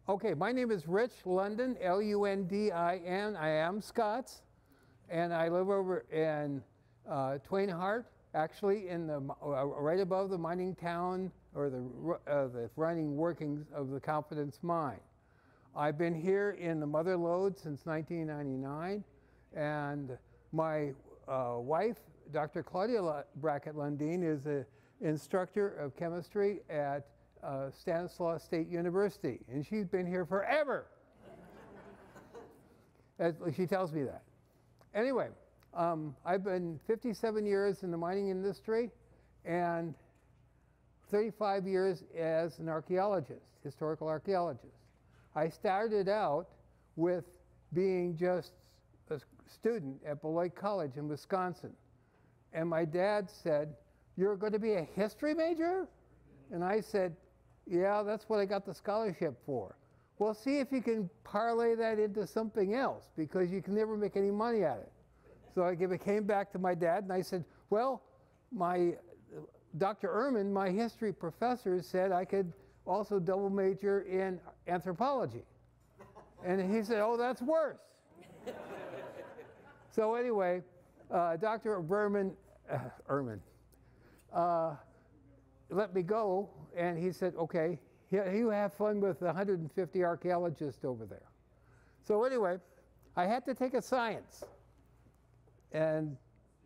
Okay, my name is Rich Lundin, L-U-N-D-I-N. I am Scots, and I live over in Twain-Harte, actually in the right above the mining town, or the running workings of the Confidence Mine. I've been here in the Mother Lode since 1999, and my wife, Dr. Claudia Brackett Lundin, is an instructor of chemistry at Stanislaus State University, and she's been here forever. She tells me that. Anyway, I've been 57 years in the mining industry and 35 years as an archaeologist, historical archaeologist. I started out with being just a student at Beloit College in Wisconsin, and my dad said, "You're going to be a history major?" And I said, "Yeah, that's what I got the scholarship for." "Well, see if you can parlay that into something else, because you can never make any money at it." So I came back to my dad and I said, "Well, Dr. Ehrman, my history professor, said I could also double major in anthropology." And he said, "Oh, that's worse." So anyway, Dr. Ehrman let me go, and he said, "Okay, you have fun with 150 archaeologists over there." So anyway, I had to take a science. And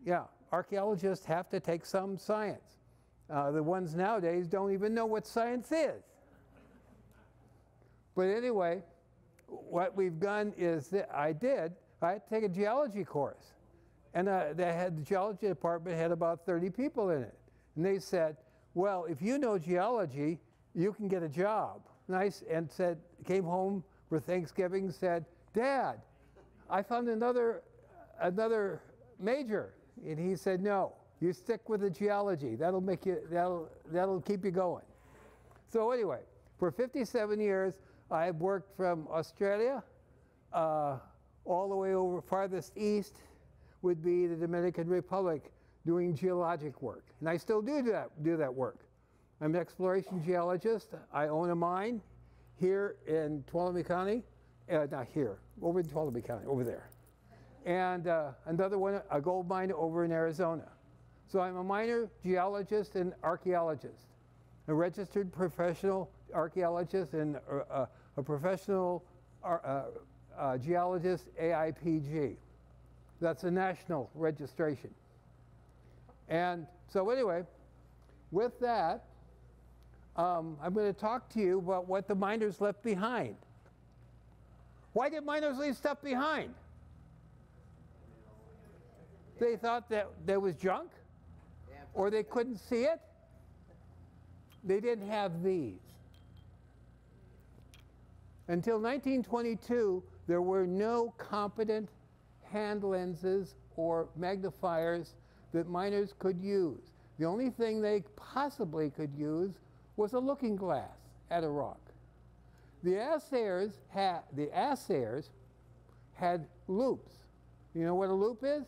yeah, archaeologists have to take some science. The ones nowadays don't even know what science is. But anyway, what we've done is that I had to take a geology course. And the geology department had about 30 people in it. And they said, "Well, if you know geology, you can get a job." And came home for Thanksgiving, said, "Dad, I found another major." And he said, "No, you stick with the geology. That'll keep you going." So anyway, for 57 years, I've worked from Australia all the way over farthest east would be the Dominican Republic, doing geologic work. And I still do that work. I'm an exploration geologist. I own a mine here in Tuolumne County. Not here, over in Tuolumne County, over there. And another one, a gold mine over in Arizona. So I'm a miner, geologist, and archaeologist. A registered professional archaeologist and a professional geologist, AIPG. That's a national registration. And so anyway, with that, I'm going to talk to you about what the miners left behind. Why did miners leave stuff behind? They thought that there was junk, or they couldn't see it. They didn't have these. Until 1922, there were no competent hand lenses or magnifiers that miners could use. The only thing they possibly could use was a looking glass at a rock. The assayers had loops. You know what a loop is?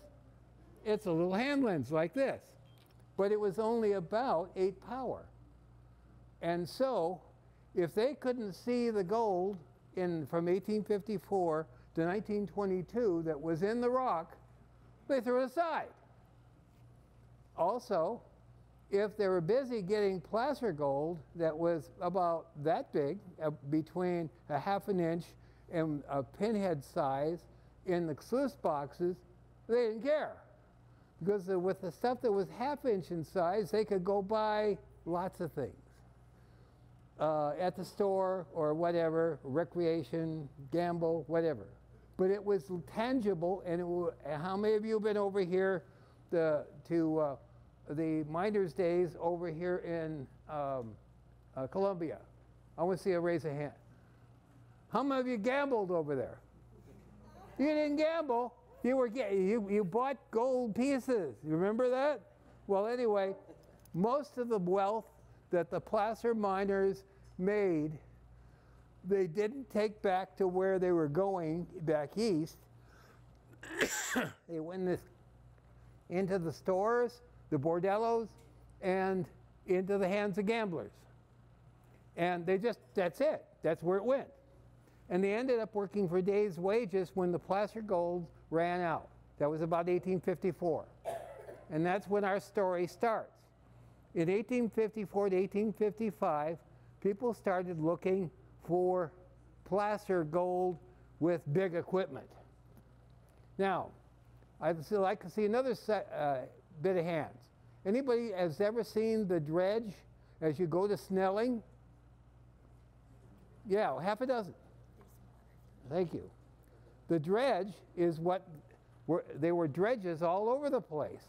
It's a little hand lens like this. But it was only about 8 power. And so, if they couldn't see the gold from 1854 to 1922 that was in the rock, they threw it aside. Also, if they were busy getting placer gold that was about that big, between a ½ an inch and a pinhead size in the sluice boxes, they didn't care. Because with the stuff that was ½ inch in size, they could go buy lots of things. At the store or whatever, recreation, gamble, whatever. But it was tangible, and how many of you have been over here to the miners' days over here in Colombia? I want to see a raise of hand. How many of you gambled over there? You didn't gamble. You bought gold pieces. You remember that? Well, anyway, most of the wealth that the placer miners made, they didn't take back to where they were going back east. They went into the stores, the bordellos, and into the hands of gamblers. And that's it. That's where it went. And they ended up working for days' wages when the placer gold ran out. That was about 1854. And that's when our story starts. In 1854 to 1855, people started looking for placer gold with big equipment. Now, I'd like to see another bit of hands. Anybody has ever seen the dredge as you go to Snelling? Yeah, half a dozen. Thank you. The dredge is they were dredges all over the place.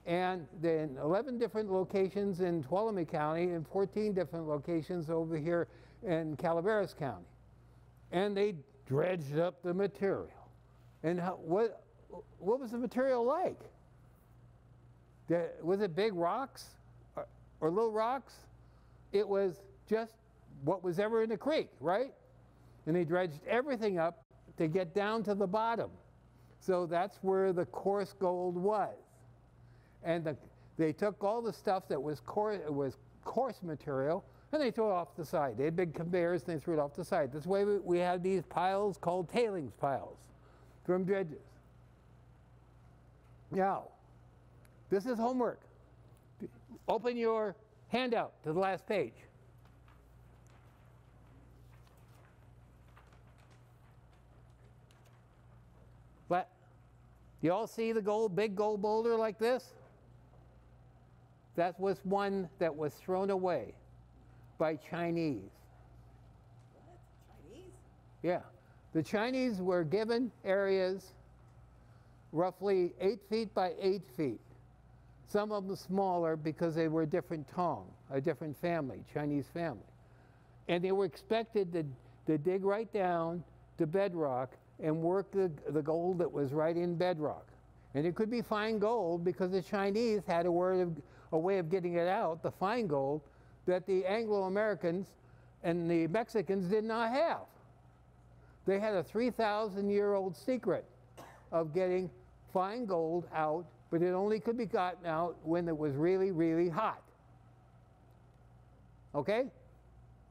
And in 11 different locations in Tuolumne County and 14 different locations over here in Calaveras County. And they dredged up the material. And what was the material like? Was it big rocks or little rocks? It was just what was ever in the creek, right? And they dredged everything up to get down to the bottom. So that's where the coarse gold was. And they took all the stuff that was coarse material, and they threw it off the side. They had big conveyors, and they threw it off the side. This way we had these piles called tailings piles from dredges. Now, this is homework. Open your handout to the last page. But you all see the big gold boulder like this? That was one that was thrown away by Chinese. What? Chinese? Yeah. The Chinese were given areas roughly 8 feet by 8 feet. Some of them smaller because they were a different Tong, a different family, Chinese family. And they were expected to dig right down to bedrock and work the gold that was right in bedrock. And it could be fine gold because the Chinese had a way of getting it out, the fine gold, that the Anglo-Americans and the Mexicans did not have. They had a 3,000-year-old secret of getting fine gold out, but it only could be gotten out when it was really, really hot. Okay?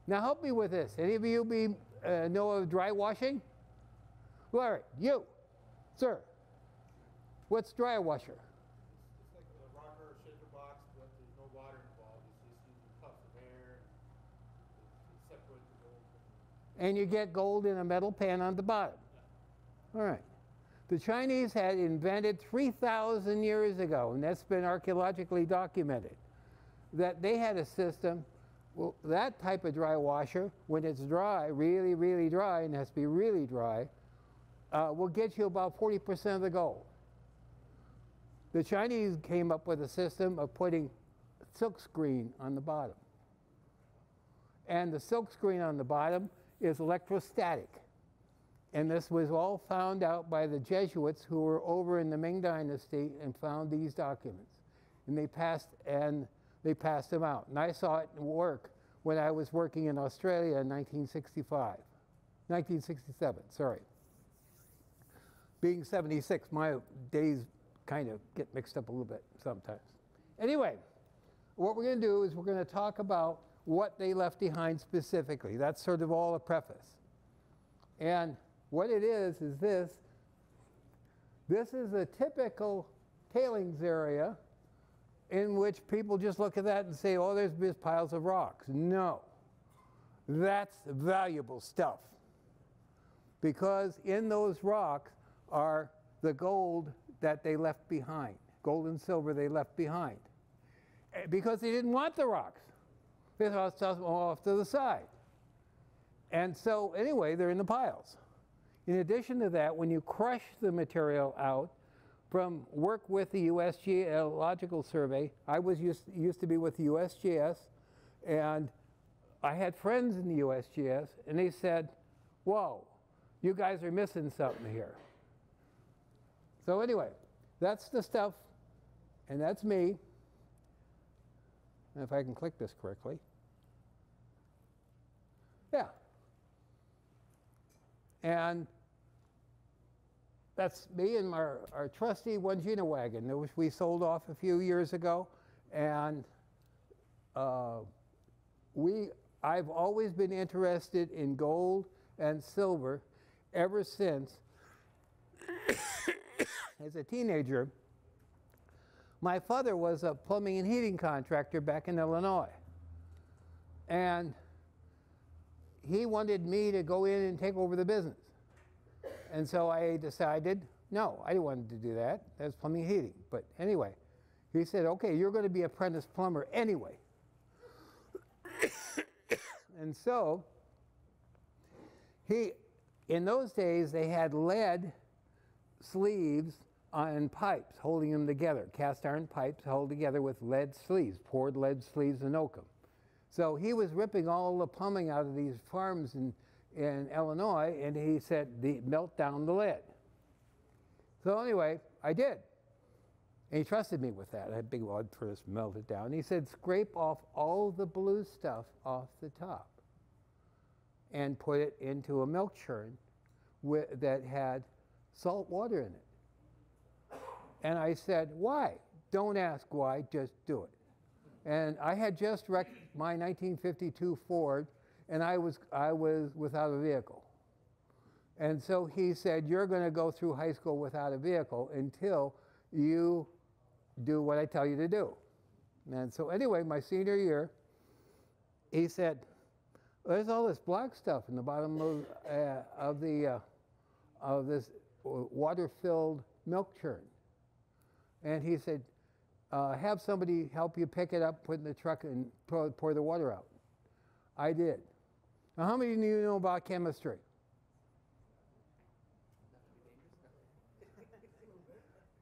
Now help me with this. Any of you know of dry washing? Larry, you, sir. What's dry washer? It's like a rocker or shaker box, but there's no water involved. It's just using puffs of air to separate the gold. And you get gold in a metal pan on the bottom. All right. The Chinese had invented 3,000 years ago, and that's been archaeologically documented, that they had a system. Well, that type of dry washer, when it's dry, really, really dry, and it has to be really dry, will get you about 40% of the gold. The Chinese came up with a system of putting silk screen on the bottom. And the silk screen on the bottom is electrostatic. And this was all found out by the Jesuits who were over in the Ming Dynasty and found these documents. And they passed them out. And I saw it work when I was working in Australia in 1967, sorry. Being 76, my days kind of get mixed up a little bit sometimes. Anyway, what we're going to do is we're going to talk about what they left behind specifically. That's sort of all a preface. And what it is this. This is a typical tailings area in which people just look at that and say, oh, there's just piles of rocks. No, that's valuable stuff. Because in those rocks are the gold that they left behind, gold and silver they left behind. Because they didn't want the rocks. They thought stuff off to the side. And so anyway, they're in the piles. In addition to that, when you crush the material out from work with the U.S. Geological Survey, I used to be with the USGS, and I had friends in the USGS, and they said, whoa, you guys are missing something here. So anyway, that's the stuff, and that's me. And if I can click this correctly. Yeah. And that's me and our trusty one Gina wagon, which we sold off a few years ago. And I've always been interested in gold and silver ever since, as a teenager. My father was a plumbing and heating contractor back in Illinois. And he wanted me to go in and take over the business. And so I decided, no, I didn't want to do that. That's plumbing and heating. But anyway, he said, okay, you're going to be apprentice plumber anyway. And so in those days, they had lead sleeves on pipes holding them together, cast iron pipes held together with lead sleeves, poured lead sleeves in oakum. So he was ripping all the plumbing out of these farms in Illinois, and he said, melt down the lead. So anyway, I did. And he trusted me with that. I had big wad first, melt it down. He said, scrape off all the blue stuff off the top and put it into a milk churn that had salt water in it. And I said, why? Don't ask why, just do it. And I had just wrecked my 1952 Ford, and I was without a vehicle. And so he said, you're going to go through high school without a vehicle until you do what I tell you to do. And so anyway, my senior year, he said, there's all this black stuff in the bottom of this water-filled milk churn. And he said, have somebody help you pick it up, put it in the truck, and pour the water out. I did. Now, how many of you know about chemistry?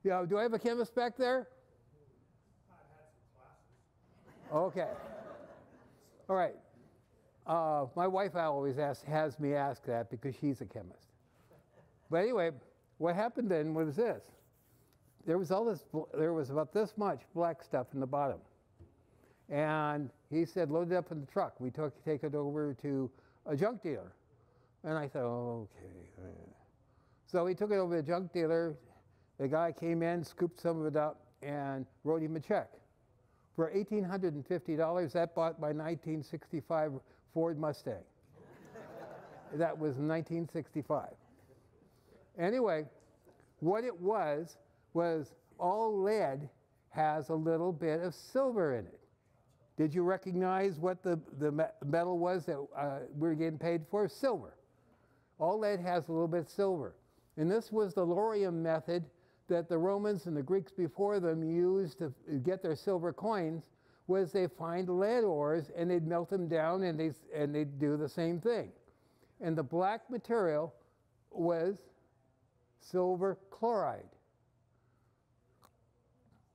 Yeah, do I have a chemist back there? I've had some classes. Okay. All right. My wife always has me ask that because she's a chemist. But anyway, what happened then was this. There was about this much black stuff in the bottom. And he said, load it up in the truck. We take it over to a junk dealer. And I thought, oh, okay. So he took it over to the junk dealer. The guy came in, scooped some of it up, and wrote him a check for $1,850. That bought my 1965 Ford Mustang. That was 1965. Anyway, what it was all lead has a little bit of silver in it. Did you recognize what the metal was that we were getting paid for? Silver. All lead has a little bit of silver. And this was the lorium method that the Romans and the Greeks before them used to get their silver coins, was they find lead ores and they'd melt them down and they'd do the same thing. And the black material was silver chloride,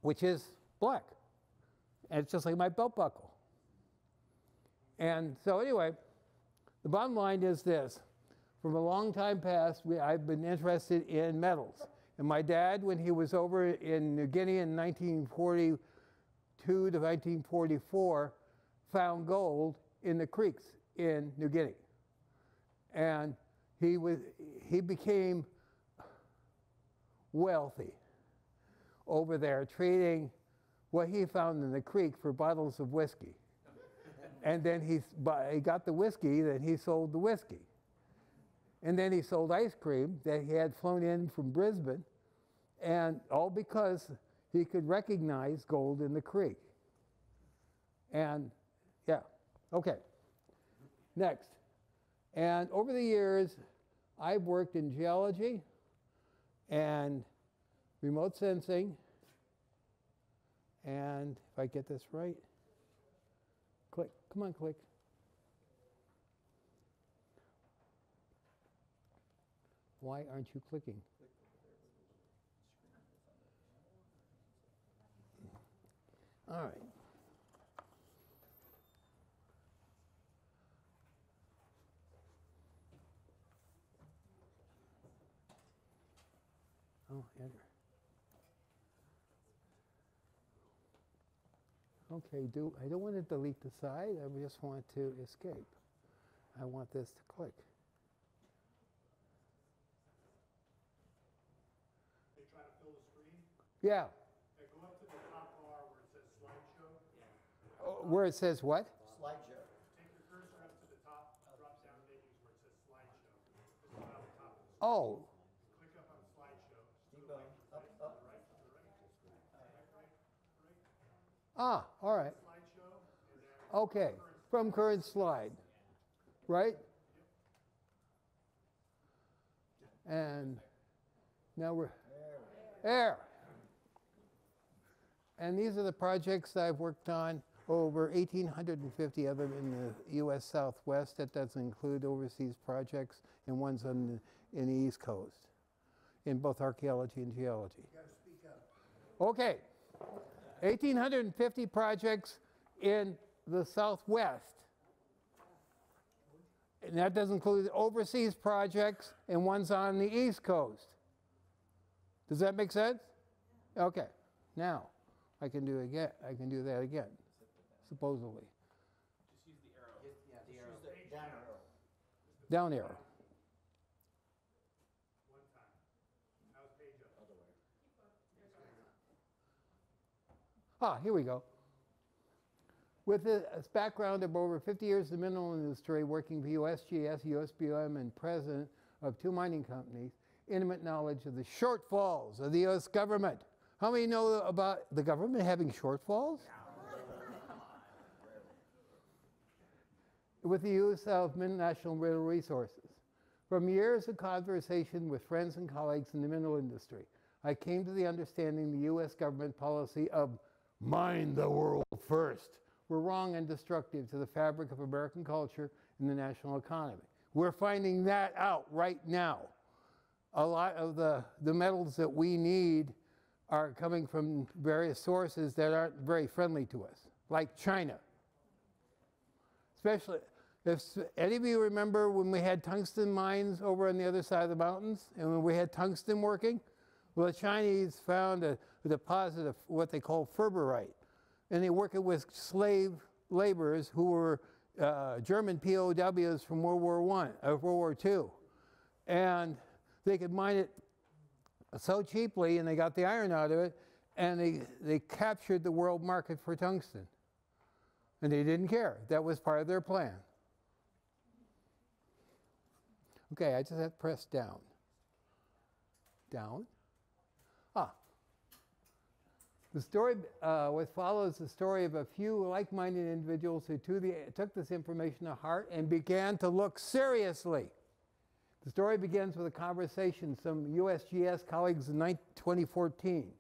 which is black. And it's just like my belt buckle. And so anyway, the bottom line is this. From a long time past, I've been interested in metals. And my dad, when he was over in New Guinea in 1942 to 1944, found gold in the creeks in New Guinea. And he became wealthy over there, trading what he found in the creek for bottles of whiskey. And then he got the whiskey, then he sold the whiskey. And then he sold ice cream that he had flown in from Brisbane, and all because he could recognize gold in the creek. And yeah, okay. Next. And over the years, I've worked in geology and remote sensing, and if I get this right, click, come on, click. Why aren't you clicking? All right. Oh, enter. Okay, I don't want to delete the side. I just want to escape. I want this to click. They try to fill the screen. Yeah. They go up to the top bar where it says slideshow. Oh, where it says what? Slideshow. Take your cursor up to the top drop-down menus where it says slideshow. Oh, Click up on slideshow. Keep going. Up, up. ah, all right. Slideshow, and then Okay, from current slide, right? And now we're there. And these are the projects I've worked on, over 1,850 of them in the U.S. Southwest. That doesn't include overseas projects, and ones on in the East Coast, in both archaeology and geology. You gotta speak up. Okay, 1,850 projects in the Southwest. And that doesn't include overseas projects and ones on the East Coast. Does that make sense? Okay, now I can do again. I can do that again, supposedly. Just use the arrow. Yeah, the arrow. Use the down arrow. Down arrow. one time. Now it's page up. Other way. Ah, here we go. With a background of over 50 years in the mineral industry, working for USGS, USBM, and president of 2 mining companies, intimate knowledge of the shortfalls of the U.S. government. How many know about the government having shortfalls? With the use of national mineral resources. From years of conversation with friends and colleagues in the mineral industry, I came to the understanding the U.S. government policy of mine the world first were wrong and destructive to the fabric of American culture and the national economy. We're finding that out right now. A lot of the metals that we need are coming from various sources that aren't very friendly to us, like China. Especially, if any of you remember when we had tungsten mines over on the other side of the mountains, and when we had tungsten working, well, the Chinese found a deposit of what they call ferberite, and they worked it with slave laborers who were German POWs from World War II, and they could mine it so cheaply, and they got the iron out of it, and they captured the world market for tungsten. And they didn't care. That was part of their plan. Okay, I just have to press down. Down. Ah. The story, what follows the story of a few like-minded individuals who took this information to heart and began to look seriously. The story begins with a conversation some USGS colleagues in 2014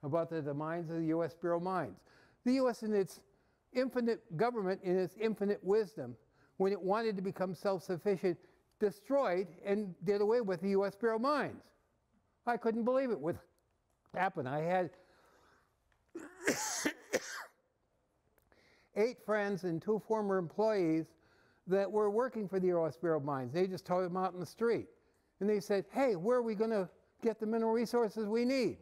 about the mines of the U.S. Bureau of Mines. The U.S. in its infinite government, in its infinite wisdom, when it wanted to become self-sufficient, destroyed and did away with the U.S. Bureau of Mines. I couldn't believe it would happen. I had 8 friends and 2 former employees that were working for the U.S. Bureau of Mines. They just told them out in the street. And they said, hey, where are we going to get the mineral resources we need?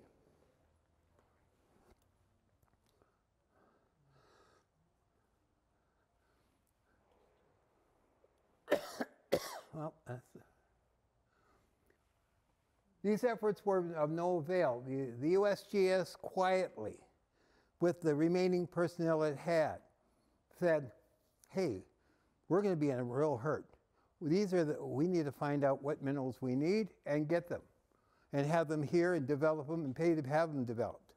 Well, these efforts were of no avail. The USGS quietly, with the remaining personnel it had, said, hey, we're going to be in a real hurt. We need to find out what minerals we need and get them, and have them here and develop them and pay to have them developed.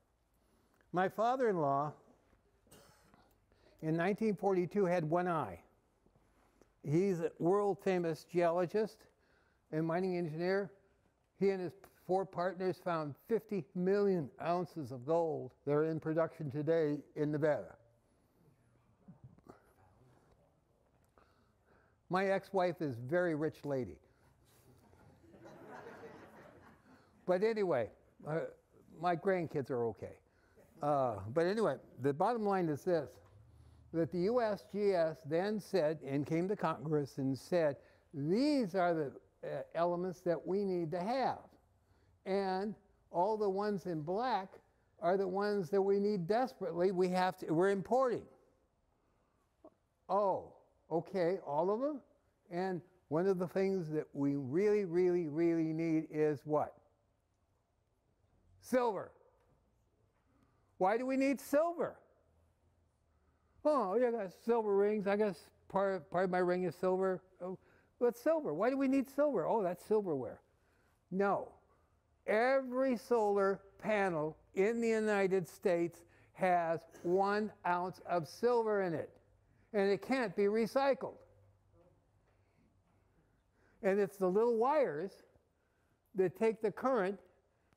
My father-in-law, in 1942, had one eye. He's a world-famous geologist and mining engineer. He and his 4 partners found 50 million ounces of gold that are in production today in Nevada. My ex-wife is a very rich lady. But anyway, my grandkids are okay. But anyway, the bottom line is this, that the USGS then said, and came to Congress and said, these are the elements that we need to have. And all the ones in black are the ones that we need desperately. We're importing. Oh, okay, all of them? And one of the things that we really, really, really need is what? Silver. Why do we need silver? Oh, yeah, I got silver rings. I guess part of my ring is silver. Oh, what's silver? Why do we need silver? Oh, that's silverware. No. Every solar panel in the United States has 1 ounce of silver in it, and it can't be recycled. And it's the little wires that take the current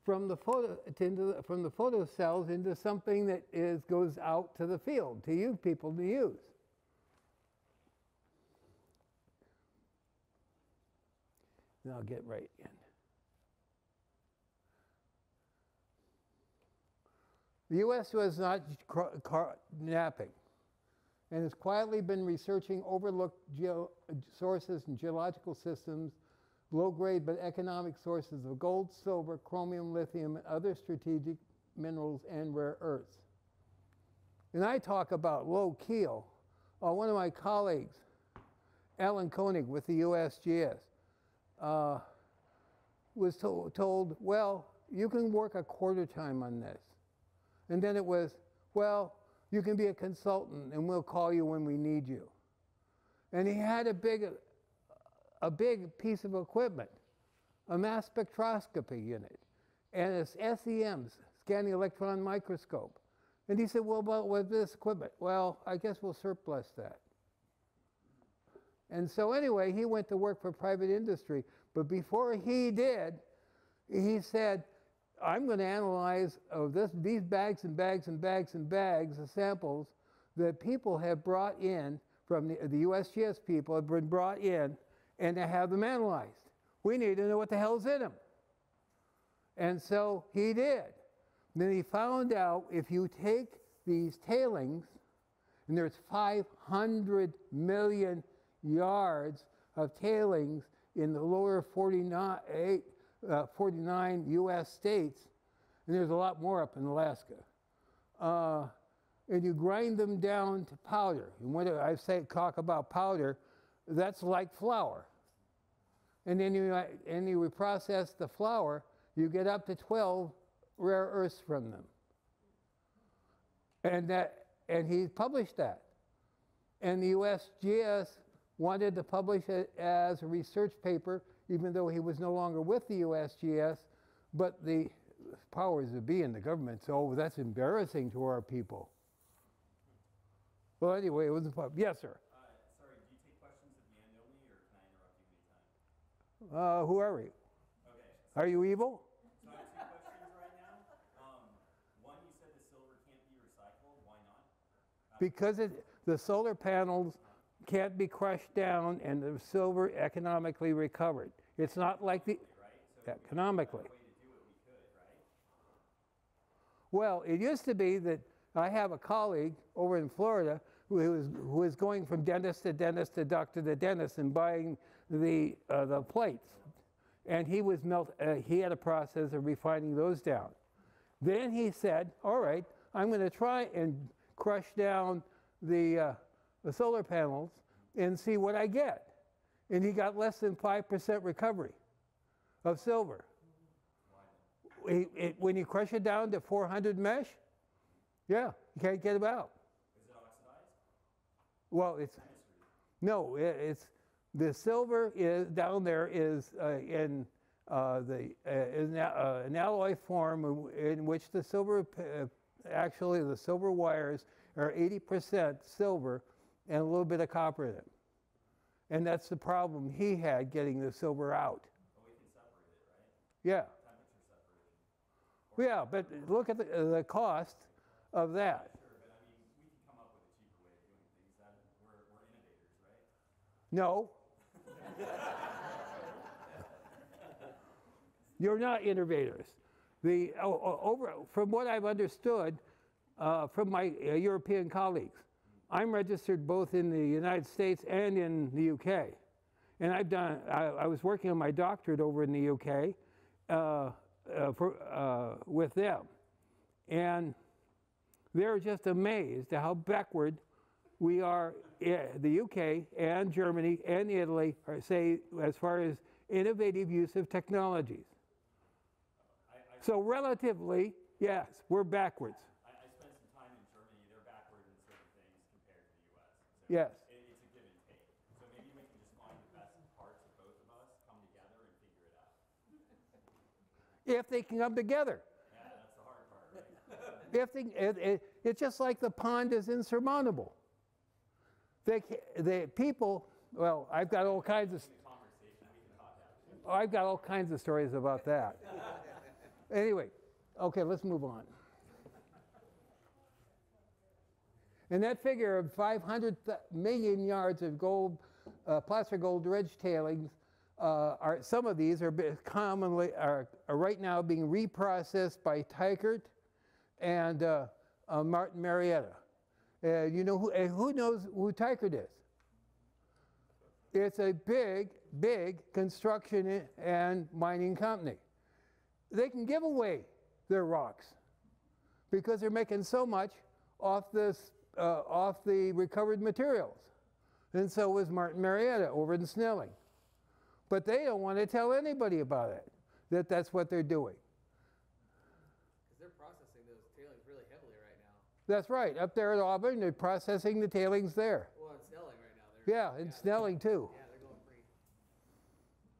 from the photo cells into something that goes out to the field to you people to use. And I'll get right in. The U.S. was not napping and has quietly been researching overlooked sources and geological systems, low-grade but economic sources of gold, silver, chromium, lithium, and other strategic minerals and rare earths. And I talk about low keel. One of my colleagues, Alan Koenig with the USGS, was told, well, you can work a quarter time on this. And then it was, well, you can be a consultant and we'll call you when we need you. And he had a big piece of equipment, a mass spectroscopy unit, and a SEM, scanning electron microscope. And he said, well, with this equipment, well, I guess we'll surplus that. And so anyway, he went to work for private industry. But before he did, he said, I'm going to analyze these bags and bags and bags and bags of samples that people have brought in from the USGS people have been brought in, and to have them analyzed. We need to know what the hell's in them. And so he did. Then he found out if you take these tailings, and there's 500 million yards of tailings in the lower 49 U.S. states, and there's a lot more up in Alaska. And you grind them down to powder. And when I talk about powder, that's like flour. And then you reprocess the flour, you get up to 12 rare earths from them. And he published that. And the USGS wanted to publish it as a research paper, even though he was no longer with the USGS, but the powers that be in the government, so that's embarrassing to our people. Well, anyway, it was a pub. Yes, sir. Sorry, do you take questions at the end only, or can I interrupt you anytime? Who are you? Okay. Are you evil? So I have 2 questions right now. One, you said the silver can't be recycled. Why not? Because the solar panels can't be crushed down and the silver economically recovered. It's not like the right? So economically. Way to do it, we could, right? Well, it used to be that I have a colleague over in Florida who was going from dentist to dentist to doctor to dentist and buying the plates, and he had a process of refining those down. Then he said, "All right, I'm going to try and crush down the solar panels and see what I get." And he got less than 5% recovery of silver. When you crush it down to 400 mesh, yeah, you can't get it out. Is it oxidized? Well, it's the silver is down there is in an alloy form in which the silver, actually the silver wires are 80% silver and a little bit of copper in it. And that's the problem he had getting the silver out. But we can separate it, right? Yeah. Temperature separation. Yeah, but look at the cost of that. Sure, but I mean, we can come up with a cheaper way of doing things. We're innovators, right? No. You're not innovators. From what I've understood from my European colleagues, I'm registered both in the United States and in the UK. And I was working on my doctorate over in the UK with them. And they're just amazed at how backward we are, the UK and Germany and Italy, are, say, as far as innovative use of technologies. So relatively, yes, we're backwards. I spent some time in Germany. They're backward in certain things compared to the U.S. So Yes. It's a give and take. So maybe we can just find the best parts of both of us, come together, and figure it out. if they can come together. Yeah, that's the hard part, right? If they, it's just like the pond is insurmountable. People, well, I've got all kinds of stories about that. Anyway, okay, let's move on. And that figure of 500 million yards of gold, placer gold dredge tailings, some of these are commonly are right now being reprocessed by Teichert and Martin Marietta. You know who knows who Teichert is? It's a big construction and mining company. They can give away their rocks because they're making so much off this off the recovered materials. And so was Martin Marietta over in Snelling. But they don't want to tell anybody about it, that's what they're doing. Because they're processing those tailings really heavily right now. That's right. Up there at Auburn, they're processing the tailings there. Well, in Snelling right now. Yeah, in Snelling too. Yeah, they're going pretty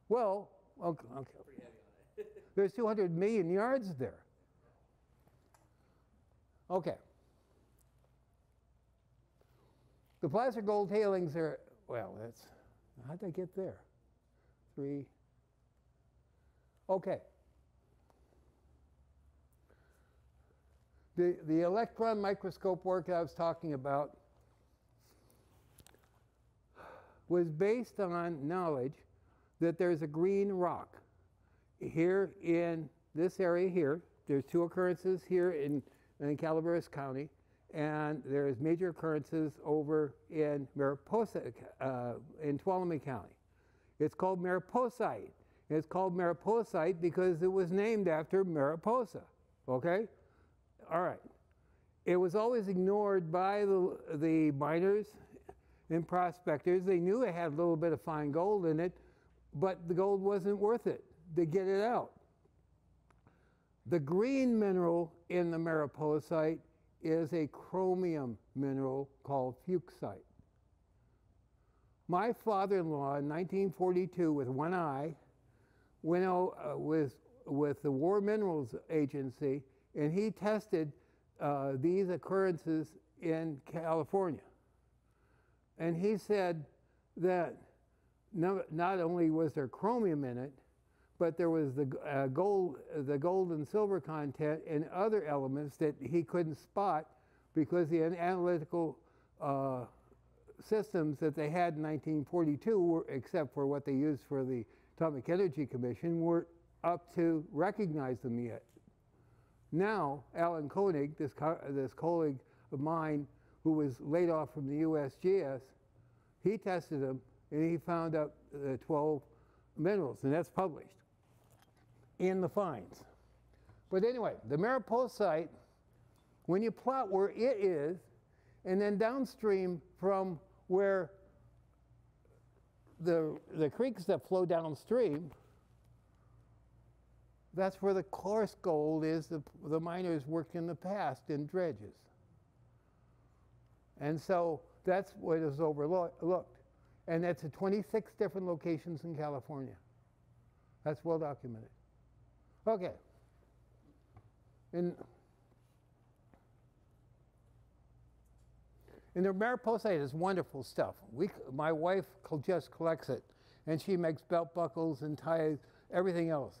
Well, okay. heavy on it. There's 200 million yards there. Okay. The placer gold tailings are, well, how'd they get there? 3. Okay. The electron microscope work I was talking about was based on knowledge that there's a green rock here in this area here. There's 2 occurrences here in Calaveras County, and there's major occurrences over in Mariposa, in Tuolumne County. It's called Mariposite. It's called Mariposite because it was named after Mariposa, okay? All right. It was always ignored by the miners and prospectors. They knew it had a little bit of fine gold in it, but the gold wasn't worth it to get it out. The green mineral in the Mariposite is a chromium mineral called fuchsite. My father-in-law in 1942, with one eye, went out with the War Minerals Agency, and he tested these occurrences in California. And he said that not only was there chromium in it, but there was the gold and silver content and other elements that he couldn't spot because the analytical systems that they had in 1942, except for what they used for the Atomic Energy Commission, weren't up to recognize them yet. Now, Alan Koenig, this colleague of mine who was laid off from the USGS, he tested them and he found out 12 minerals, and that's published in the finds. But anyway, the Mariposite, when you plot where it is, and then downstream from where the creeks that flow downstream, that's where the coarse gold is the miners worked in the past in dredges. And so that's what is overlooked. And that's at 26 different locations in California. That's well documented. Okay. And the Mariposite is wonderful stuff. My wife just collects it, and she makes belt buckles and ties, everything else,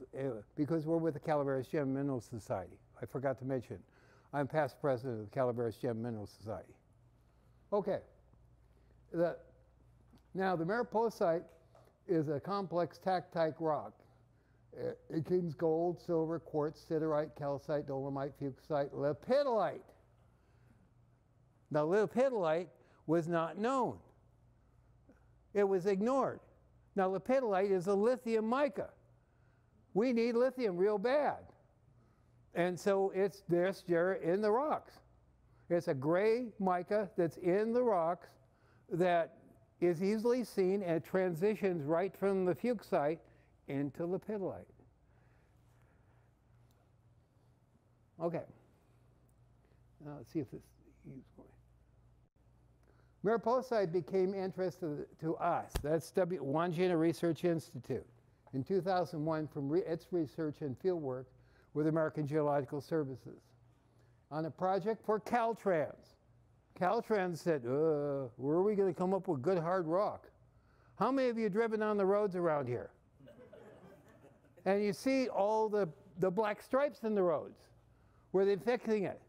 because we're with the Calaveras Gem Mineral Society. I forgot to mention, I'm past president of the Calaveras Gem Mineral Society. Okay. Now, the Mariposite is a complex tactite rock. It contains gold, silver, quartz, siderite, calcite, dolomite, fuchsite, lepidolite. Now, lepidolite was not known. It was ignored. Now, lepidolite is a lithium mica. We need lithium real bad. And so it's there in the rocks. It's a gray mica that's in the rocks that is easily seen and transitions right from the fuchsite into lepidolite. Okay. Now let's see if this is going. Mariposite became interesting to us. That's Wangina Research Institute. In 2001, from its research and fieldwork, with American Geological Services on a project for Caltrans. Caltrans said, where are we going to come up with good hard rock? How many of you driven on the roads around here? And you see all the black stripes in the roads where they're fixing it.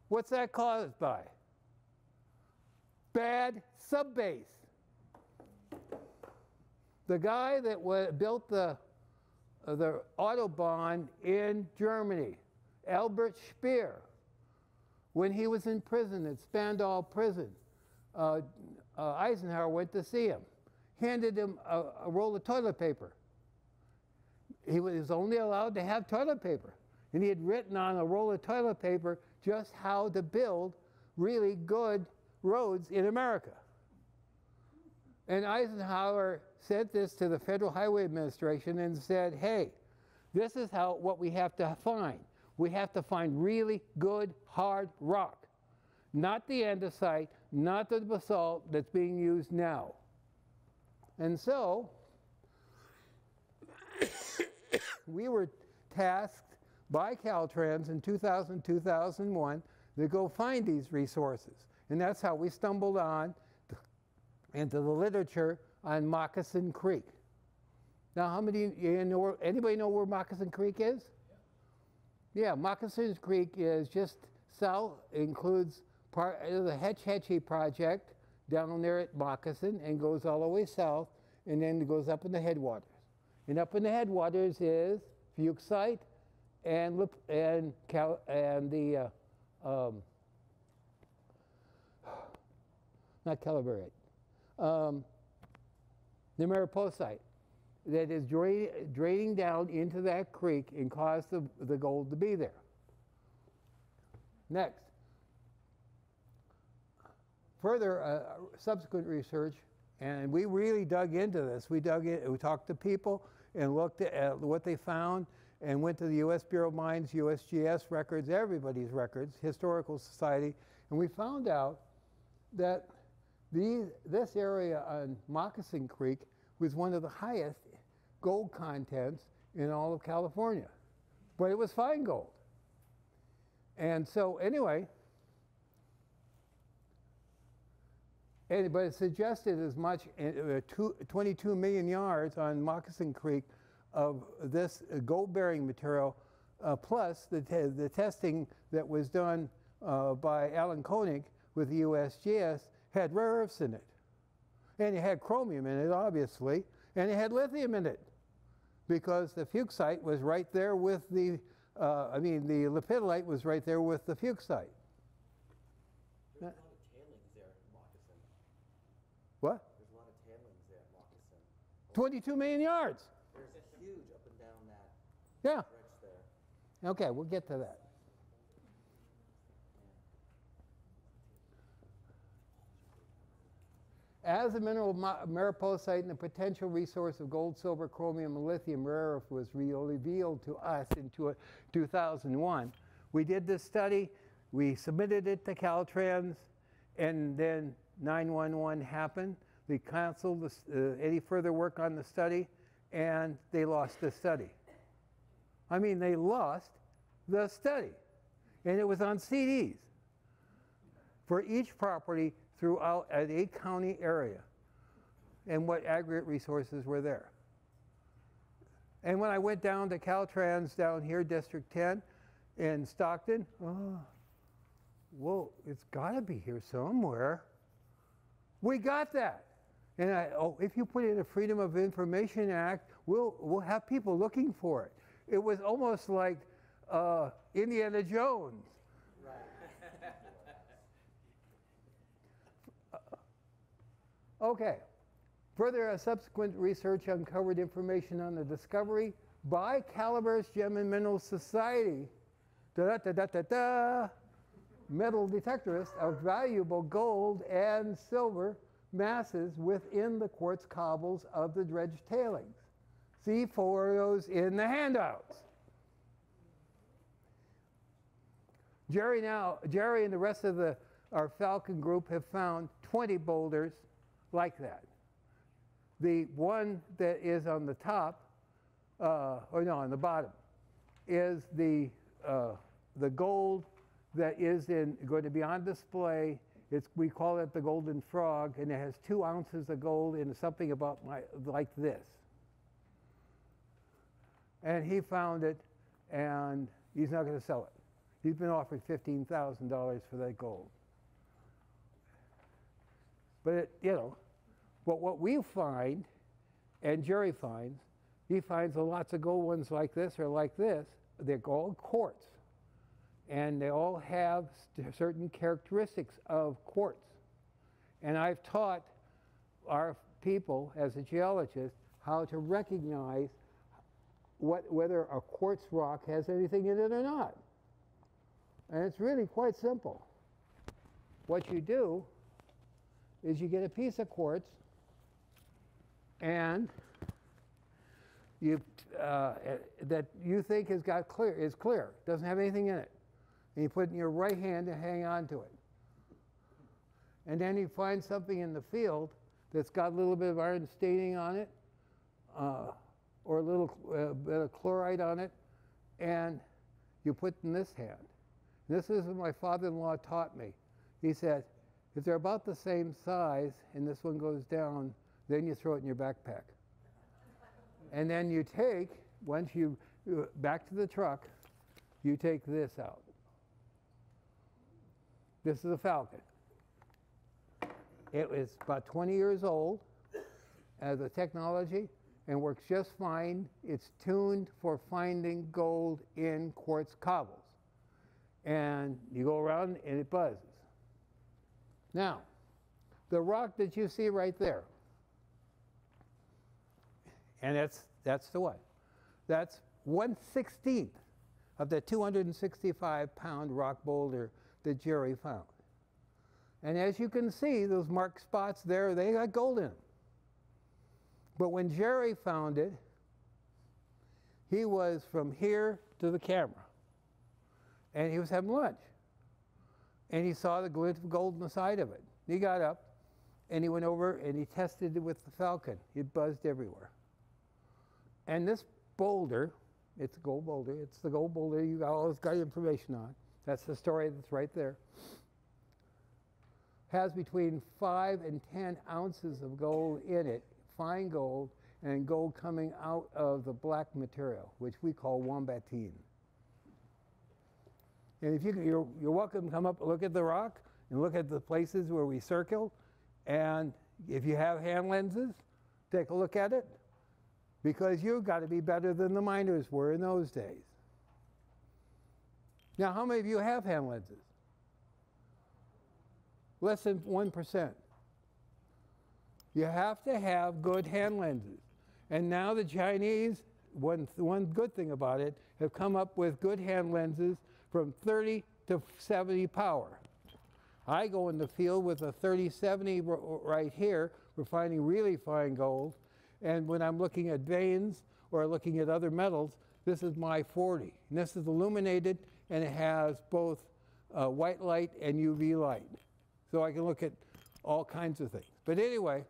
What's that caused by? Bad subbase. The guy that built the Autobahn in Germany, Albert Speer, when he was in prison at Spandau prison, Eisenhower went to see him, handed him a roll of toilet paper. He was only allowed to have toilet paper. And he had written on a roll of toilet paper just how to build really good roads in America. And Eisenhower sent this to the Federal Highway Administration and said, hey, this is what we have to find. We have to find really good, hard rock. Not the andesite, not the basalt that's being used now. And so, we were tasked by Caltrans in 2000, 2001 to go find these resources. And that's how we stumbled into the literature on Moccasin Creek. Now, how many anybody know where Moccasin Creek is? Yeah, Moccasin Creek is just south, includes part of the Hetch Hetchy project down there at Moccasin and goes all the way south and then it goes up in the headwaters. And up in the headwaters is Fuchsite and not calaverite, the mariposite that is draining down into that creek and caused the gold to be there. Next. Further subsequent research, and we really dug into this. We talked to people and looked at what they found and went to the U.S. Bureau of Mines, USGS records, everybody's records, Historical Society, and we found out that this area on Moccasin Creek was one of the highest gold contents in all of California. But it was fine gold. And so anyway, but it suggested as much, 22 million yards on Moccasin Creek of this gold-bearing material, plus the testing that was done by Alan Koenig with the USGS had rare earths in it. And it had chromium in it, obviously, and it had lithium in it, because the fuchsite was right there with the lepidolite was right there with the fuchsite. There's a lot of tailings there at Moccasin. What? There's a lot of tailings there at Moccasin. 22 million yards. There's huge up and down that Yeah. stretch there. Okay, we'll get to that. As a mineral mariposite and a potential resource of gold, silver, chromium, and lithium rare earth was revealed to us in 2001, we did this study, we submitted it to Caltrans, and then 9/11 happened. They canceled any further work on the study, and they lost the study. I mean, they lost the study. And it was on CDs for each property throughout an 8-county area and what aggregate resources were there. And when I went down to Caltrans down here, District 10 in Stockton, well, it's got to be here somewhere. We got that. And if you put in a Freedom of Information Act, we'll have people looking for it. It was almost like Indiana Jones. Okay. Further subsequent research uncovered information on the discovery by Calaveras Gem and Mineral Society, metal detectorists, of valuable gold and silver masses within the quartz cobbles of the dredged tailings. See photos in the handouts. Jerry and the rest of our Falcon group have found 20 boulders like that. The one that is on the top, on the bottom, is the gold that is going to be on display. We call it the golden frog, and it has 2 ounces of gold in something about like this. And he found it, and he's not going to sell it. He's been offered $15,000 for that gold. But but what we find, and Jerry finds, he finds lots of gold ones like this or like this. They're all quartz, and they all have certain characteristics of quartz. And I've taught our people as a geologist how to recognize whether a quartz rock has anything in it or not. And it's really quite simple. What you do is you get a piece of quartz, and that you think is clear, doesn't have anything in it. And you put it in your right hand and hang on to it. And then you find something in the field that's got a little bit of iron staining on it, or a little bit of chloride on it, and you put it in this hand. This is what my father-in-law taught me. He said, if they're about the same size and this one goes down, then you throw it in your backpack. And then you take, once you, back to the truck, you take this out. This is a Falcon. It was about 20 years old as a technology and works just fine. It's tuned for finding gold in quartz cobbles. And you go around and it buzzes. Now, the rock that you see right there, and that's the one. That's 1/16 of the 265-pound rock boulder that Jerry found. And as you can see, those marked spots there, they got gold in them. But when Jerry found it, he was from here to the camera. And he was having lunch. And he saw the glint of gold on the side of it. He got up, and he went over, and he tested it with the Falcon. It buzzed everywhere. And this boulder, it's a gold boulder. It's the gold boulder you always got information on. That's the story that's right there. Has between 5 and 10 ounces of gold in it, fine gold, and gold coming out of the black material, which we call wombatine. And if you're welcome to come up and look at the rock and look at the places where we circle. And if you have hand lenses, take a look at it, because you've got to be better than the miners were in those days. Now, how many of you have hand lenses? Less than 1%. You have to have good hand lenses. And now the Chinese, one good thing about it, have come up with good hand lenses from 30 to 70 power. I go in the field with a 30-70 right here. We're finding really fine gold. And when I'm looking at veins or looking at other metals, this is my 40. And this is illuminated, and it has both white light and UV light. So I can look at all kinds of things. But anyway,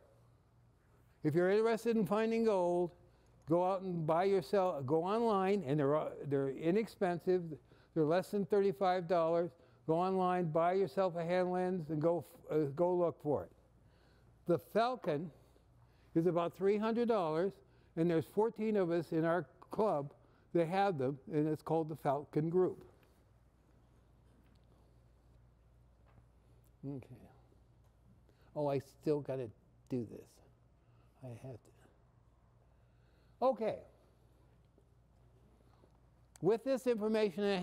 if you're interested in finding gold, go out and buy yourself, go online, and they're inexpensive. They're less than $35. Go online, buy yourself a hand lens, and go look for it. The Falcon is about $300, and there's 14 of us in our club that have them, and it's called the Falcon Group. Okay. Oh, I still got to do this. I have to. Okay. With this information in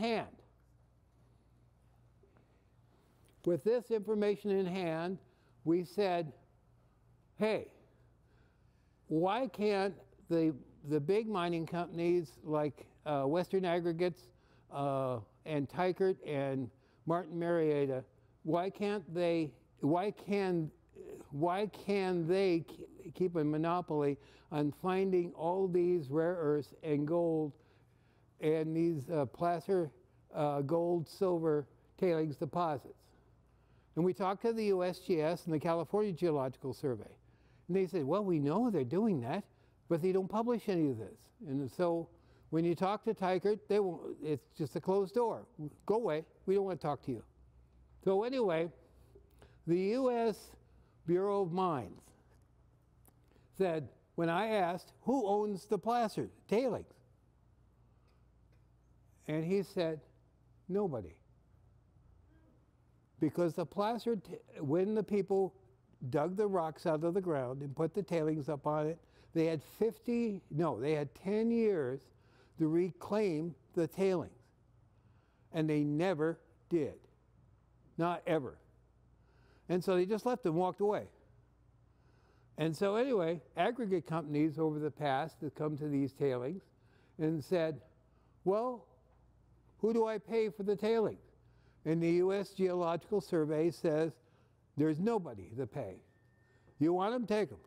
hand, we said, hey, why can't the big mining companies like Western Aggregates and Teichert and Martin Marietta, why can they keep a monopoly on finding all these rare earths and gold and these placer gold, silver tailings deposits? And we talked to the USGS and the California Geological Survey. And they said, well, we know they're doing that, but they don't publish any of this. And so When you talk to Teichert, they won't, it's just a closed door. Go away. We don't want to talk to you. So anyway, the U.S. Bureau of Mines said, when I asked, who owns the placer tailings? And he said, nobody. Because the placer, when the people dug the rocks out of the ground and put the tailings up on it, they had 10 years to reclaim the tailings. And they never did. Not ever. And so they just left and walked away. And so anyway, aggregate companies over the past have come to these tailings and said, well, who do I pay for the tailings? And the U.S. Geological Survey says, there's nobody to pay. You want them, take them.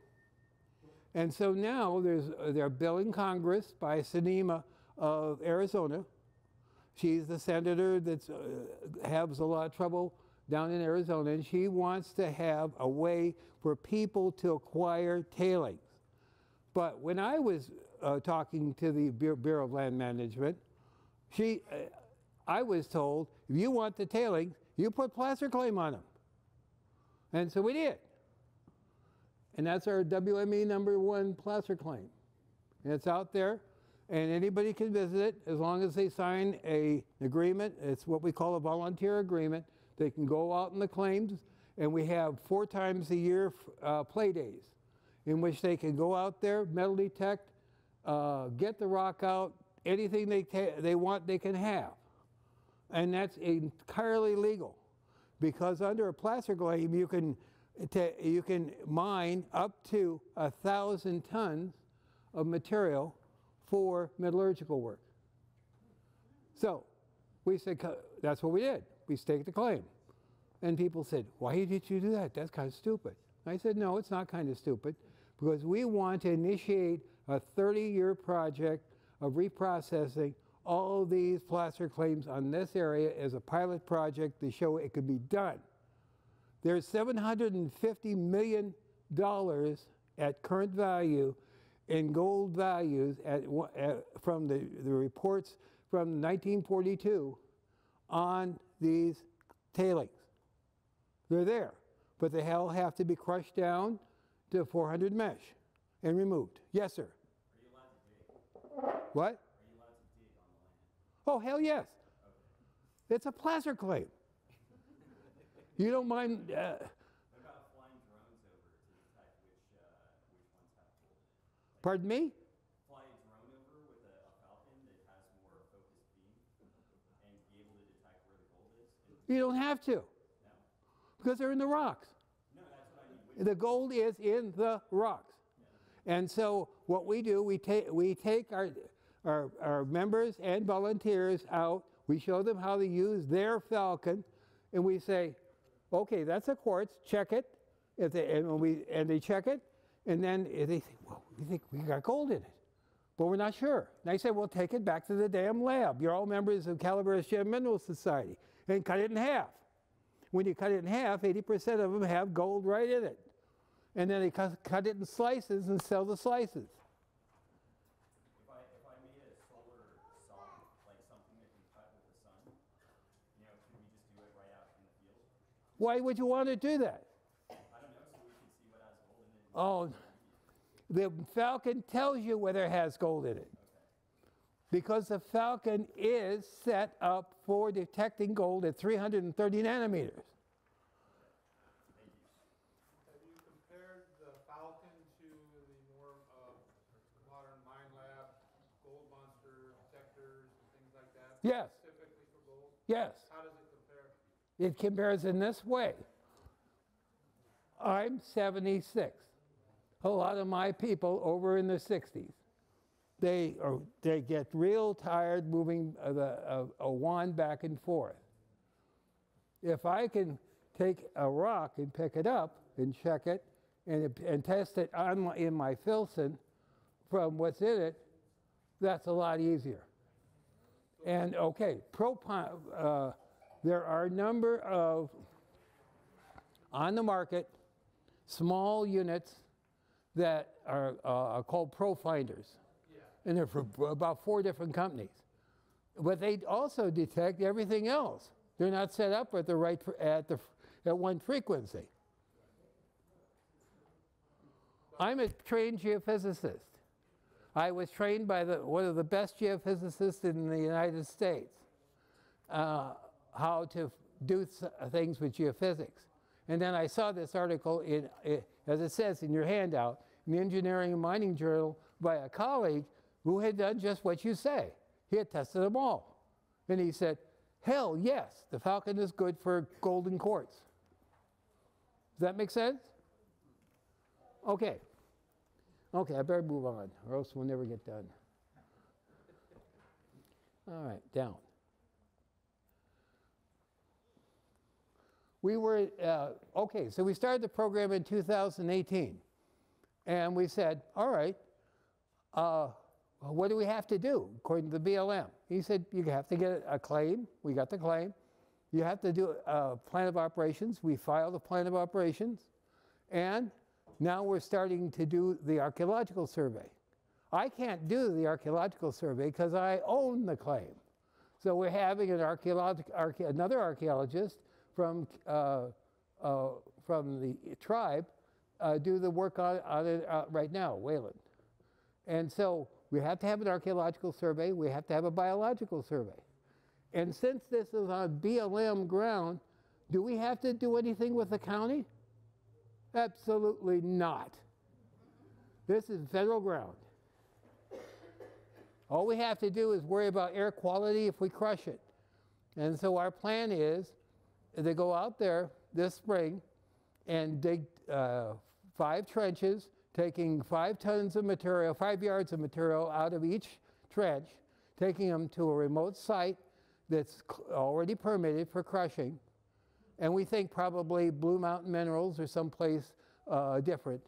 And so now they're billing Congress by Sinema of Arizona. She's the senator that has a lot of trouble down in Arizona, and she wants to have a way for people to acquire tailings. But when I was talking to the Bureau of Land Management, I was told, if you want the tailings, you put placer claim on them. And so we did. And that's our WME #1 placer claim. And it's out there, and anybody can visit it as long as they sign an agreement. It's what we call a volunteer agreement. They can go out in the claims, and we have 4 times a year play days in which they can go out there, metal detect, get the rock out, anything they want they can have. And that's entirely legal, because under a placer claim you can mine up to 1,000 tons of material for metallurgical work. So we said, that's what we did. We staked the claim. And people said, why did you do that? That's kind of stupid. I said, no, it's not kind of stupid, because we want to initiate a 30-year project of reprocessing all these placer claims on this area as a pilot project to show it could be done. There's $750 million at current value in gold values from the reports from 1942 on these tailings. They're there, but they all have to be crushed down to 400 mesh and removed. Yes, sir. Are you allowed to dig? What? Are you allowed to dig on the land? Oh, hell yes. Okay. It's a placer claim. You don't mind. What about flying drones over to detect which ones have gold in it? Pardon me? Fly a drone over with a falcon that has more focused beam and be able to detect where the gold is? You don't have to, No. because they're in the rocks. No, that's what I mean. The gold is in the rocks. And so what we do, we take our members and volunteers out, we show them how to use their falcon, and we say, okay, that's a quartz, check it. And they check it, and then they say, well, we think we got gold in it, but we're not sure. And I say, well, take it back to the damn lab. You're all members of Calaveras Gem Mineral Society, and cut it in half. When you cut it in half, 80% of them have gold right in it. And then they cut it in slices and sell the slices. If I made a solar saw, like something that can cut with the sun, could we just do it right out in the field? Why would you want to do that? I don't know, so we can see what has gold in it. Oh, the falcon tells you whether it has gold in it. Because the falcon is set up for detecting gold at 330 nanometers. Have you compared the Falcon to the more modern mine lab gold monster detectors and things like that? Yes. Specifically for gold? Yes. How does it compare? It compares in this way. I'm 76. A lot of my people over in the 60s. They get real tired moving a wand back and forth. If I can take a rock and pick it up and check it and test it in my Filson from what's in it, that's a lot easier. And okay, there are a number of, on the market, small units that are called ProFinders. and they're for about 4 different companies. But they also detect everything else. They're not set up at the right at one frequency. I'm a trained geophysicist. I was trained by one of the best geophysicists in the United States, how to do things with geophysics. And then I saw this article, as it says in your handout, in the Engineering and Mining Journal by a colleague who had done just what you say. He had tested them all. And he said, hell yes, the Falcon is good for golden quartz. Does that make sense? Okay. Okay, I better move on, or else we'll never get done. All right, down. We were, okay, so we started the program in 2018. And we said, all right, what do we have to do according to the BLM? He said, you have to get a claim. We got the claim. You have to do a plan of operations. We filed a plan of operations. And now we're starting to do the archaeological survey. I can't do the archaeological survey because I own the claim. So we're having an another archaeologist from the tribe do the work on it right now, Wayland. And so we have to have an archaeological survey. We have to have a biological survey. And since this is on BLM ground, do we have to do anything with the county? Absolutely not. This is federal ground. All we have to do is worry about air quality if we crush it. And so our plan is to go out there this spring and dig 5 trenches, taking 5 tons of material, 5 yards of material out of each trench, taking them to a remote site that's already permitted for crushing. And we think probably Blue Mountain Minerals or someplace different.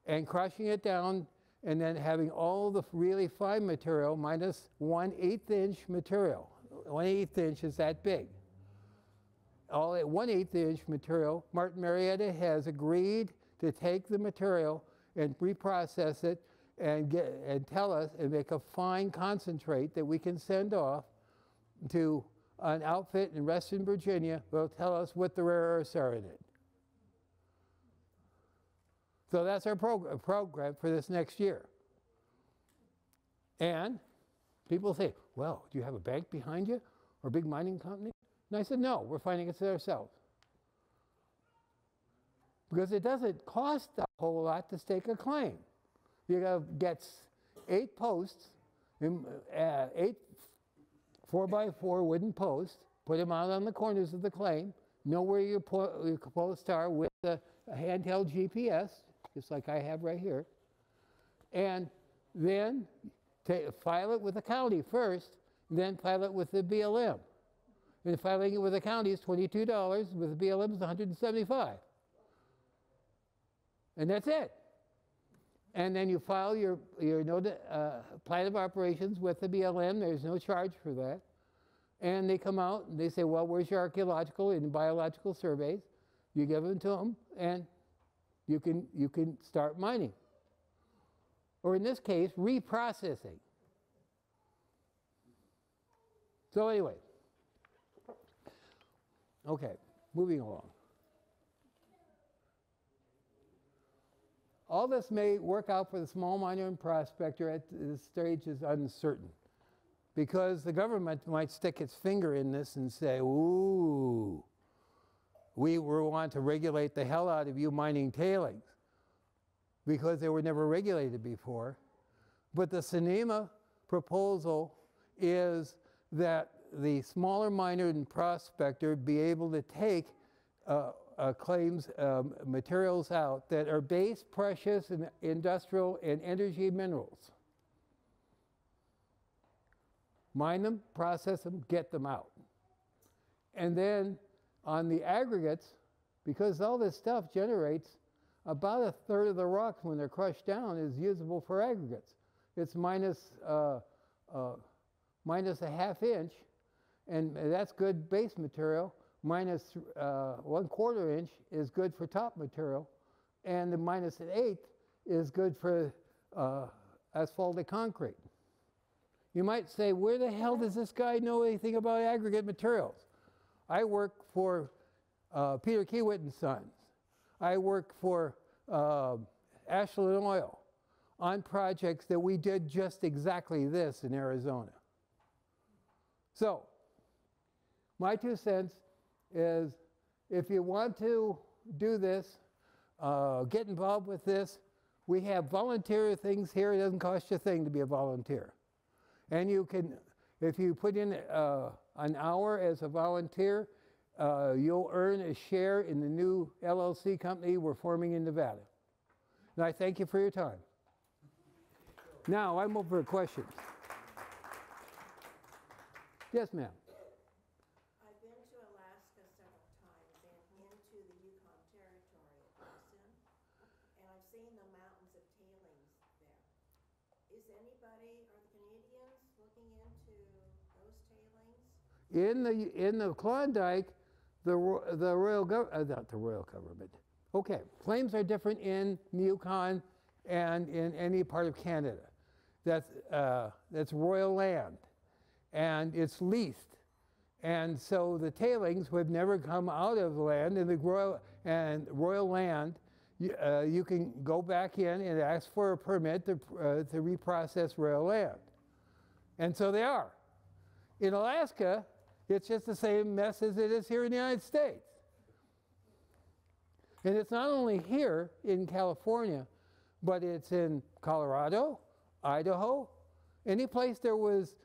And crushing it down and then having all the really fine material minus 1/8 inch material. 1/8 inch is that big. All at 1/8 inch material, Martin Marietta has agreed to take the material and reprocess it and tell us and make a fine concentrate that we can send off to an outfit in Western Virginia that will tell us what the rare earths are in it. So that's our program for this next year. And people say, well, do you have a bank behind you or a big mining company? And I said, no, we're finding it ourselves. Because it doesn't cost a whole lot to stake a claim. You got to get 8 posts, 8 4x4 wooden posts, put them out on the corners of the claim, know where your posts are with a handheld GPS, just like I have right here, and then file it with the county first, then file it with the BLM. And filing it with the county is $22, with the BLM is $175. And that's it. And then you file your plan of operations with the BLM. There's no charge for that. And they come out and they say, well, where's your archaeological and biological surveys? You give them to them, and you can start mining. Or in this case, reprocessing. So anyway, okay, moving along. All this may work out for the small miner and prospector at this stage is uncertain, because the government might stick its finger in this and say, ooh, we want to regulate the hell out of you mining tailings, because they were never regulated before. But the SNEMA proposal is that the smaller miner and prospector be able to take claims materials out that are base, precious, and industrial and energy minerals. Mine them, process them, get them out. And then on the aggregates, because all this stuff generates about 1/3 of the rocks when they're crushed down is usable for aggregates. It's minus a ½ inch, and that's good base material. Minus 1/4 inch is good for top material, and the minus 1/8 is good for asphaltic concrete. You might say, where the hell does this guy know anything about aggregate materials? I work for Peter Kiewit and Sons. I work for Ashland Oil on projects that we did just exactly this in Arizona. So, my 2 cents is, if you want to do this, get involved with this, we have volunteer things here. It doesn't cost you a thing to be a volunteer. And you can, if you put in an hour as a volunteer, you'll earn a share in the new LLC company we're forming in Nevada. And I thank you for your time. Now, I'm over for questions. Yes, ma'am. I've been to Alaska several times and into the Yukon Territory at Lundin, and I've seen the mountains of tailings there. Is anybody, are the Canadians looking into those tailings? In the Klondike, the royal government, not the royal government. Okay, claims are different in the Yukon and in any part of Canada. That's royal land, and it's leased. And so the tailings would never come out of the land, and the royal land, you can go back in and ask for a permit to reprocess royal land. And so they are. In Alaska, it's just the same mess as it is here in the United States. And it's not only here in California, but it's in Colorado, Idaho, any place there was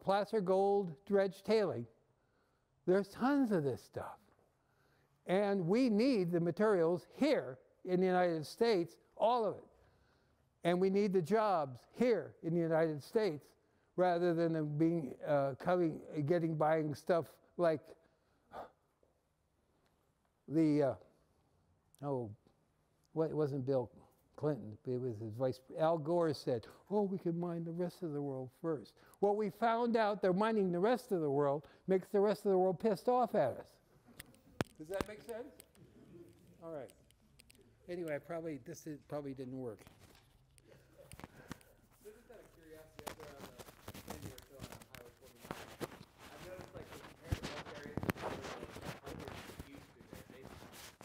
placer gold dredged tailing. There's tons of this stuff. And we need the materials here in the United States, all of it. And we need the jobs here in the United States rather than them being buying stuff like the it wasn't Bill Clinton, it was his Al Gore said, oh, we can mine the rest of the world first. Well, we found out they're mining the rest of the world makes the rest of the world pissed off at us. Does that make sense? All right. Anyway, this probably didn't work. So just out of curiosity, up there on the thing you were showing on Highway 49, I've noticed like compared to most areas,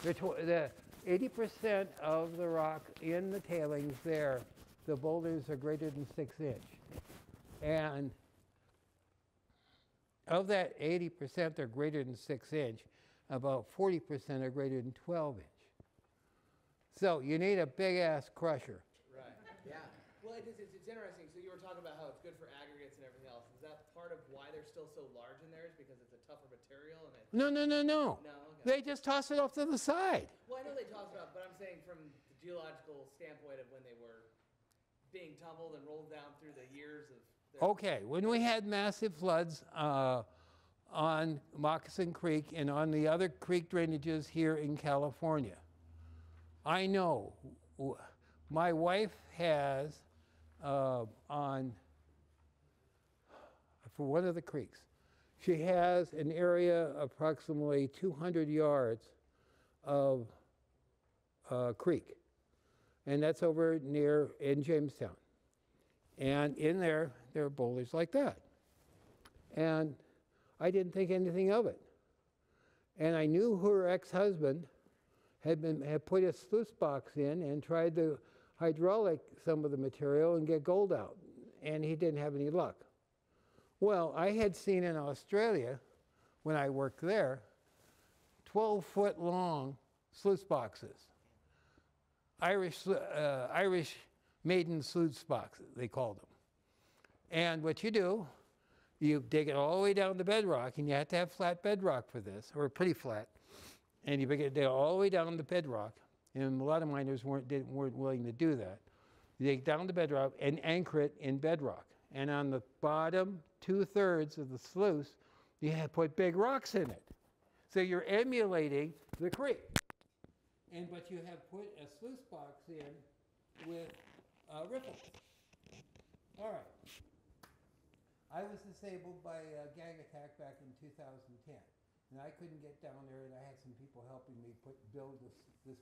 the used to there. The 80% of the rock in the tailings there, the boulders are greater than 6 inch. And of that 80% that are greater than 6 inch, about 40% are greater than 12 inch. So you need a big ass crusher. Right, yeah. Well, it's interesting. So you were talking about how it's good for aggregates and everything else. Is that part of why they're still so large in there is because it's a tougher material? And No. No, okay. They just toss it off to the side. Well, I know they tossed it up, but I'm saying from the geological standpoint of when they were being tumbled and rolled down through the years of... Okay, when we had massive floods on Moccasin Creek and on the other creek drainages here in California, I know my wife has for one of the creeks, she has an area approximately 200 yards of creek, and that's over in Jamestown. And in there are boulders like that. And I didn't think anything of it. And I knew her ex-husband had put a sluice box in and tried to hydraulic some of the material and get gold out, and he didn't have any luck. Well, I had seen in Australia, when I worked there, 12-foot long sluice boxes. Irish maiden sluice boxes, they called them. And what you do, you dig it all the way down to bedrock, and you have to have flat bedrock for this, or pretty flat. And you dig it all the way down to bedrock, and a lot of miners weren't willing to do that. You dig down to bedrock and anchor it in bedrock. And on the bottom 2/3 of the sluice, you have put big rocks in it. So you're emulating the creek. But you have put a sluice box in with riffles. All right. I was disabled by a gang attack back in 2010. And I couldn't get down there, and I had some people helping me build this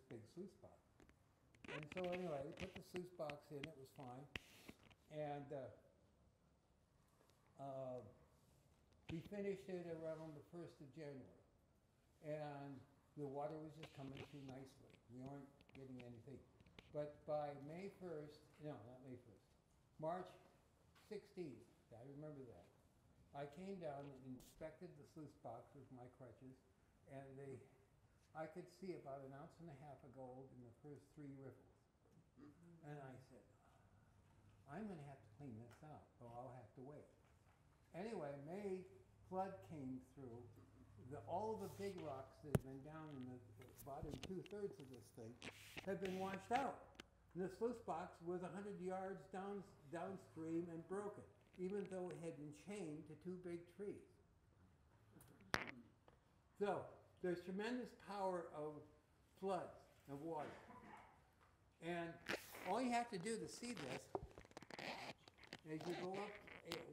big sluice box. And so anyway, we put the sluice box in, it was fine. And we finished it around the 1st of January. And the water was just coming through nicely. We weren't getting anything. But by May 1st, no, not May 1st, March 16th, I remember that, I came down and inspected the sluice box with my crutches, and I could see about 1.5 ounces of gold in the first 3 riffles. And I said, I'm going to have to clean this out, or I'll have to wait. Anyway, May flood came through. All the big rocks that had been down in the bottom 2/3 of this thing had been washed out. And the sluice box was 100 yards downstream and broken, even though it had been chained to 2 big trees. So there's tremendous power of floods of water. And all you have to do to see this is you go up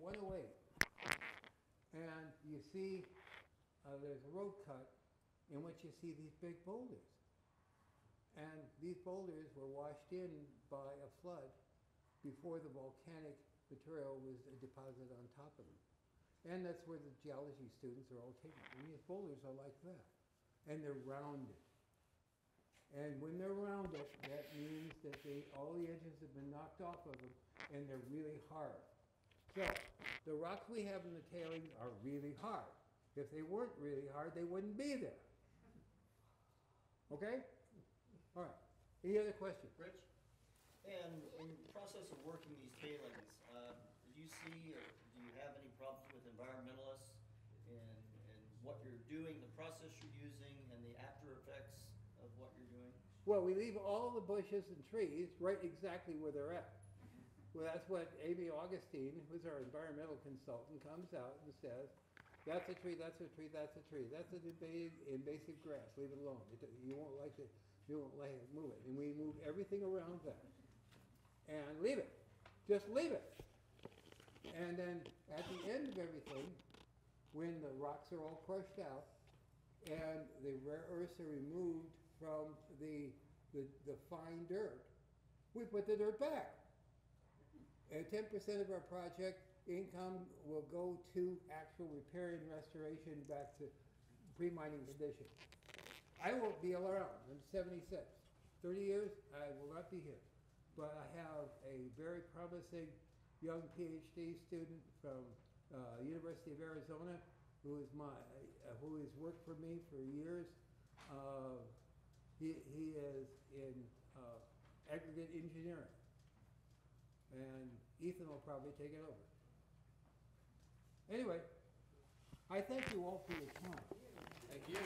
108 and you see there's a road cut in which you see these big boulders. And these boulders were washed in by a flood before the volcanic material was deposited on top of them. And that's where the geology students are all taken. And these boulders are like that. And they're rounded. And when they're rounded, that means that all the edges have been knocked off of them, and they're really hard. So the rocks we have in the tailings are really hard. If they weren't really hard, they wouldn't be there. Okay? All right. Any other questions? Rich? And in the process of working these tailings, did you see or do you have any problems with environmentalists in what you're doing, the process you're using, and the after effects of what you're doing? Well, we leave all the bushes and trees right exactly where they're at. Well, that's what Amy Augustine, who's our environmental consultant, comes out and says, that's a tree, that's a tree, that's a tree. That's an invasive grass. Leave it alone. You won't like it. You won't like it. Move it. And we move everything around that. And leave it. Just leave it. And then at the end of everything, when the rocks are all crushed out and the rare earths are removed from the fine dirt, we put the dirt back. And 10% of our project income will go to actual repair and restoration back to pre-mining condition. I won't be around. I'm 76. 30 years, I will not be here. But I have a very promising young PhD student from University of Arizona who has worked for me for years. He is in aggregate engineering. And Ethan will probably take it over. Anyway, I thank you all for your time. Thank you.